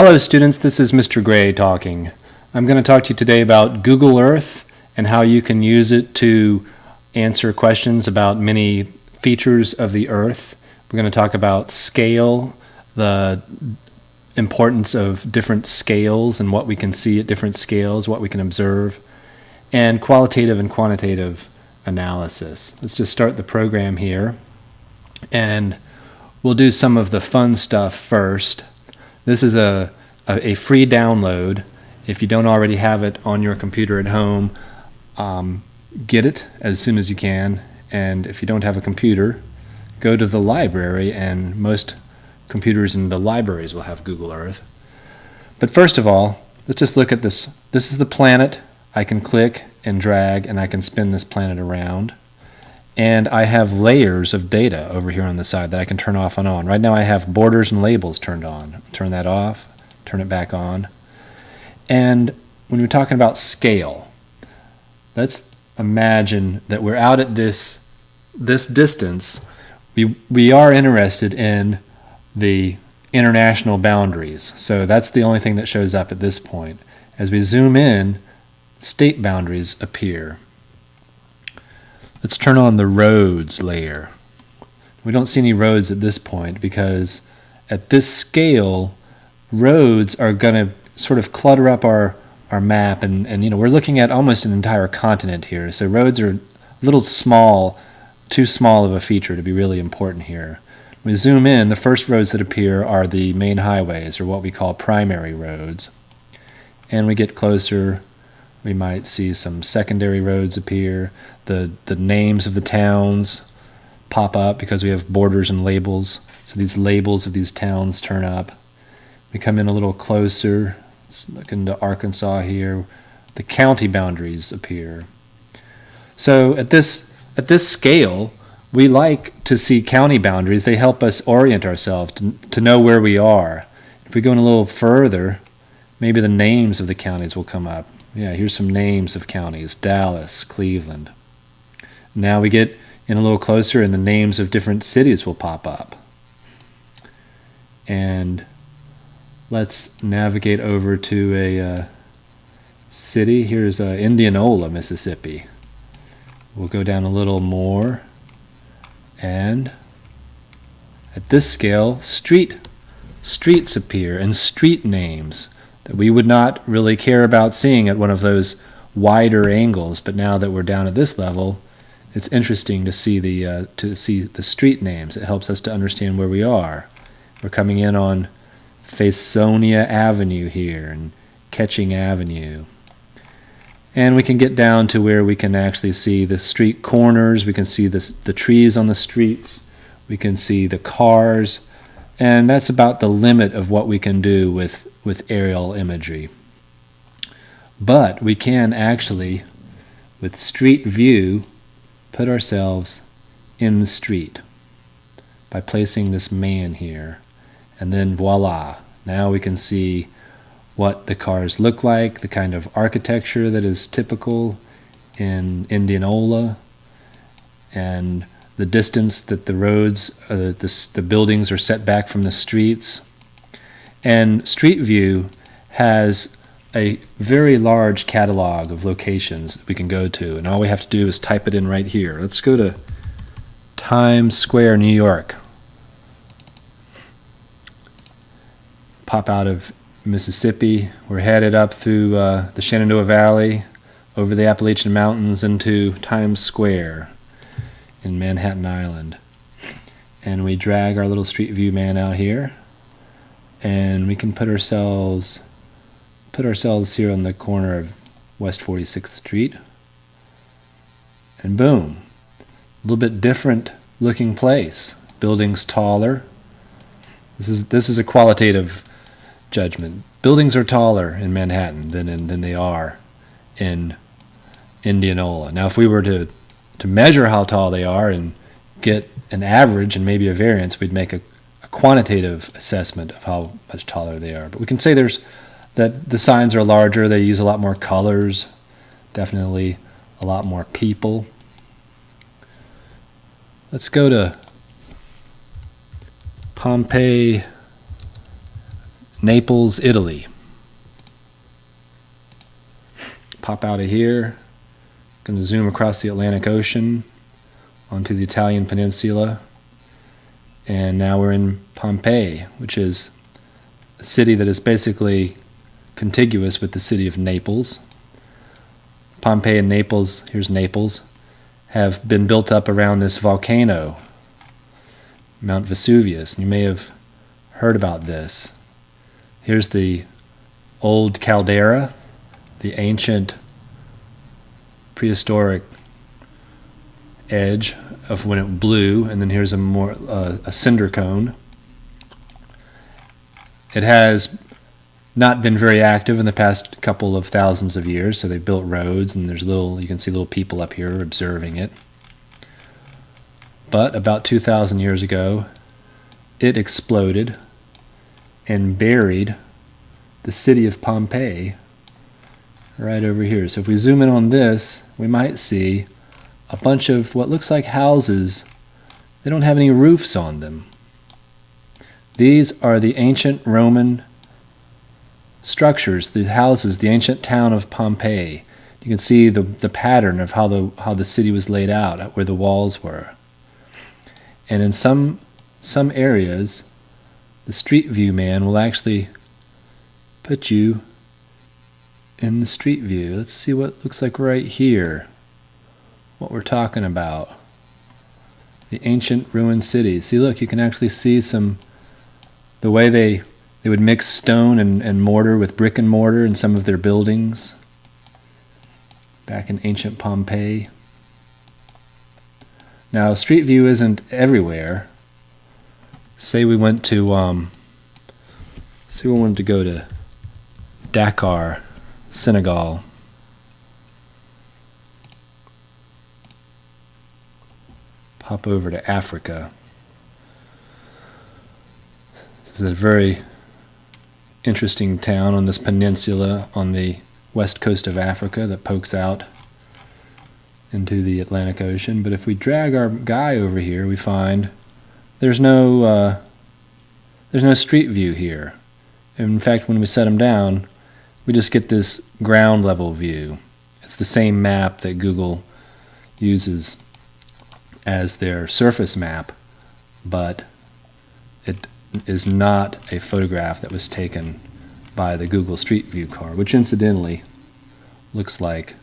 Hello students, this is Mr. Gray talking. I'm going to talk to you today about Google Earth and how you can use it to answer questions about many features of the Earth. We're going to talk about scale, the importance of different scales and what we can see at different scales, what we can observe, and qualitative and quantitative analysis. Let's just start the program here, and we'll do some of the fun stuff first. This is a free download. If you don't already have it on your computer at home, get it as soon as you can. And if you don't have a computer, go to the library, and most computers in the libraries will have Google Earth. But first of all, let's just look at this. This is the planet. I can click and drag, and I can spin this planet around. And I have layers of data over here on the side that I can turn off and on. Right now I have borders and labels turned on. Turn that off, turn it back on. And when we're talking about scale, let's imagine that we're out at this distance. We are interested in the international boundaries. So that's the only thing that shows up at this point. As we zoom in, state boundaries appear. Let's turn on the roads layer. We don't see any roads at this point because at this scale, roads are going to sort of clutter up our map, and we're looking at almost an entire continent here. So roads are a little small, too small of a feature to be really important here. When we zoom in, the first roads that appear are the main highways, or what we call primary roads. And we get closer, we might see some secondary roads appear. The names of the towns pop up because we have borders and labels. So these labels of these towns turn up. We come in a little closer. Let's look into Arkansas here. The county boundaries appear. So at this scale, we like to see county boundaries. They help us orient ourselves to know where we are. If we go in a little further, maybe the names of the counties will come up. Yeah, here's some names of counties: Dallas, Cleveland. Now we get in a little closer, and the names of different cities will pop up. And let's navigate over to a city. Here's Indianola, Mississippi. We'll go down a little more, and at this scale, streets appear, and street names that we would not really care about seeing at one of those wider angles, but now that we're down at this level, it's interesting to see the street names. It helps us to understand where we are. We're coming in on Fasonia Avenue here and Ketching Avenue. And we can get down to where we can actually see the street corners. We can see the trees on the streets. We can see the cars. And that's about the limit of what we can do with aerial imagery. But we can actually, with Street View, put ourselves in the street by placing this man here. And then voila, now we can see what the cars look like, the kind of architecture that is typical in Indianola, and the distance that the roads, the buildings are set back from the streets. And Street View has a very large catalog of locations that we can go to, and all we have to do is type it in right here. Let's go to Times Square, New York. Pop out of Mississippi. We're headed up through the Shenandoah Valley, over the Appalachian Mountains into Times Square in Manhattan Island. And we drag our little Street View man out here, and we can put ourselves here on the corner of West 46th Street, and boom, a little bit different looking place. Buildings taller. This is a qualitative judgment. Buildings are taller in Manhattan than they are in Indianola. Now, if we were to measure how tall they are and get an average and maybe a variance, we'd make a quantitative assessment of how much taller they are. But we can say that the signs are larger, they use a lot more colors, definitely a lot more people. Let's go to Pompeii, Naples, Italy. Pop out of here. Going to zoom across the Atlantic Ocean onto the Italian peninsula. And now we're in Pompeii, which is a city that is basically contiguous with the city of Naples. Pompeii and Naples, here's Naples, have been built up around this volcano, Mount Vesuvius. You may have heard about this. Here's the old caldera, the ancient prehistoric edge of when it blew, and then here's a cinder cone. It has not been very active in the past couple of thousands of years, so they built roads, and you can see little people up here observing it. But about 2,000 years ago, it exploded and buried the city of Pompeii right over here. So if we zoom in on this, we might see a bunch of what looks like houses. They don't have any roofs on them. These are the ancient Roman structures, the houses, the ancient town of Pompeii. You can see the pattern of how the city was laid out, where the walls were. And in some areas, the Street View man will actually put you in the street view. Let's see what it looks like right here, what we're talking about. The ancient ruined cities. See, look, you can actually see the way they would mix stone and mortar with brick and mortar in some of their buildings back in ancient Pompeii. Now, Street View isn't everywhere. Say we wanted to go to Dakar, Senegal. Pop over to Africa. This is a very interesting town on this peninsula on the west coast of Africa that pokes out into the Atlantic Ocean. But if we drag our guy over here, we find there's no street view here. In fact, when we set him down, we just get this ground level view. It's the same map that Google uses as their surface map, but it is not a photograph that was taken by the Google Street View car, which incidentally looks like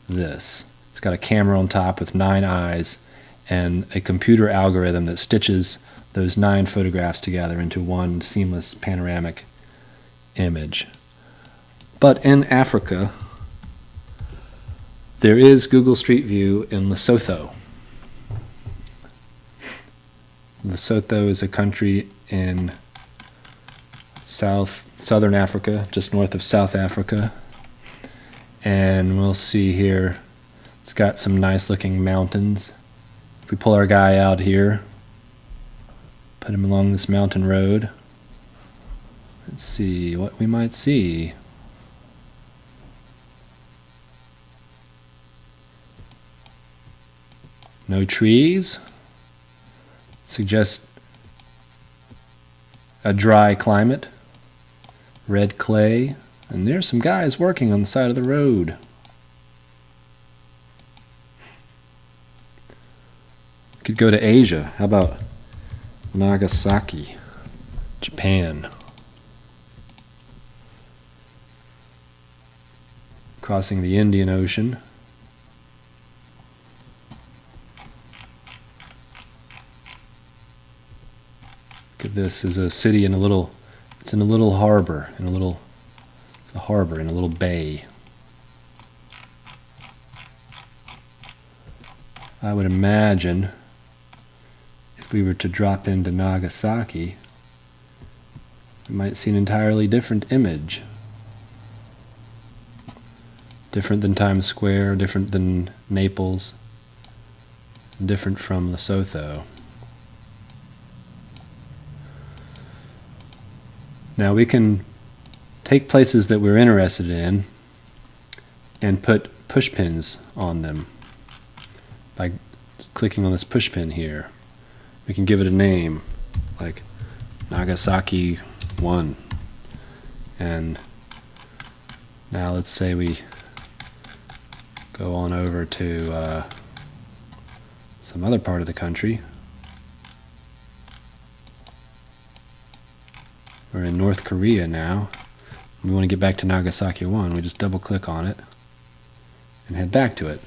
this. It's got a camera on top with 9 eyes and a computer algorithm that stitches those 9 photographs together into one seamless panoramic image. But in Africa, there is Google Street View in Lesotho. Lesotho is a country in southern Africa, just north of South Africa. And we'll see here, it's got some nice looking mountains. If we pull our guy out here, put him along this mountain road, let's see what we might see. No trees. Suggests a dry climate. Red clay. And there's some guys working on the side of the road. Could go to Asia. How about Nagasaki, Japan? Crossing the Indian Ocean. Look at this. Is a city in a little. It's in a little harbor. It's a harbor in a little bay. I would imagine if we were to drop into Nagasaki, we might see an entirely different image. Different than Times Square, different than Naples, different from Lesotho. Now we can take places that we're interested in and put push pins on them by clicking on this push pin here. We can give it a name like Nagasaki 1. And now let's say we go on over to some other part of the country. We're in North Korea now. We want to get back to Nagasaki 1. We just double click on it and head back to it.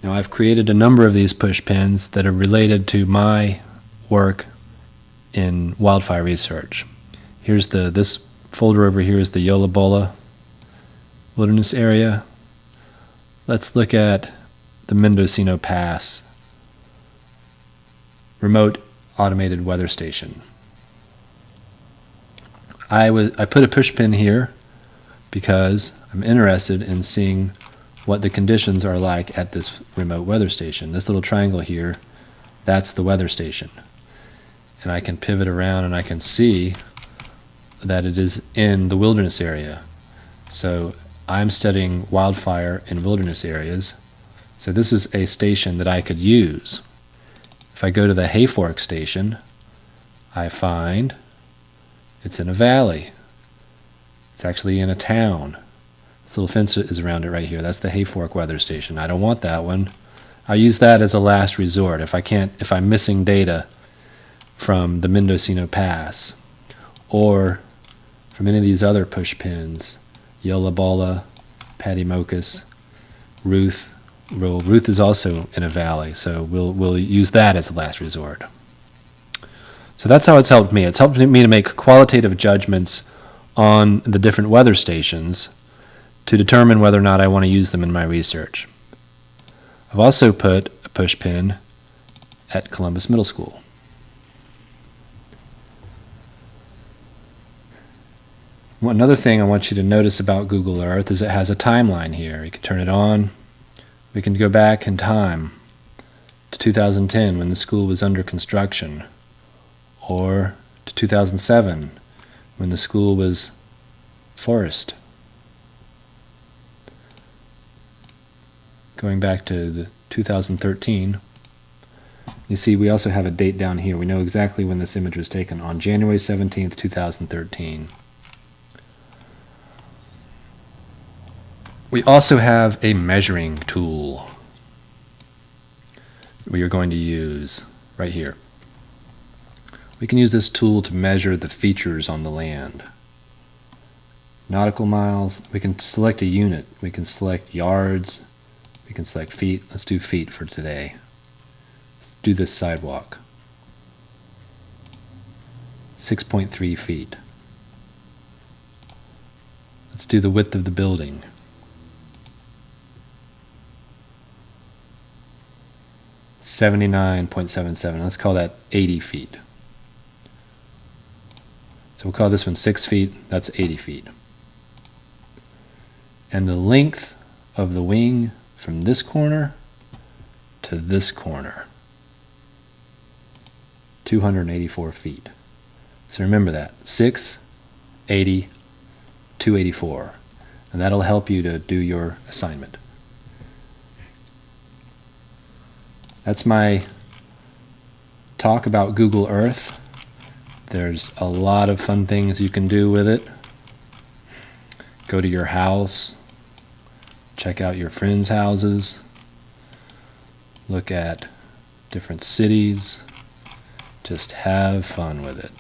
Now I've created a number of these push pins that are related to my work in wildfire research. Here's this folder over here is the Yola Bola Wilderness Area. Let's look at the Mendocino Pass Remote Automated Weather Station. I put a push pin here because I'm interested in seeing what the conditions are like at this remote weather station. This little triangle here, that's the weather station. And I can pivot around and I can see that it is in the wilderness area. So I'm studying wildfire in wilderness areas. So this is a station that I could use. If I go to the Hayfork station, I find it's in a valley. It's actually in a town. This little fence is around it right here. That's the Hayfork weather station. I don't want that one. I'll use that as a last resort if I'm missing data from the Mendocino Pass or from any of these other push pins, Yola Bola, Patty-Mocus, Ruth. Well, Ruth is also in a valley, so we'll use that as a last resort. So that's how it's helped me. It's helped me to make qualitative judgments on the different weather stations to determine whether or not I want to use them in my research. I've also put a push pin at Columbus Middle School. Another thing I want you to notice about Google Earth is it has a timeline here. You can turn it on. We can go back in time to 2010 when the school was under construction, or to 2007 when the school was forest. Going back to the 2013, you see we also have a date down here. We know exactly when this image was taken, on January 17th, 2013. We also have a measuring tool we are going to use right here. We can use this tool to measure the features on the land. Nautical miles, we can select a unit. We can select yards, we can select feet. Let's do feet for today. Let's do this sidewalk. 6.3 feet. Let's do the width of the building. 79.77. Let's call that 80 feet. So we'll call this one 6 feet. That's 80 feet. And the length of the wing from this corner to this corner, 284 feet. So remember that, 6, 80, 284. And that'll help you to do your assignment. That's my talk about Google Earth. There's a lot of fun things you can do with it. Go to your house, check out your friends' houses, look at different cities, just have fun with it.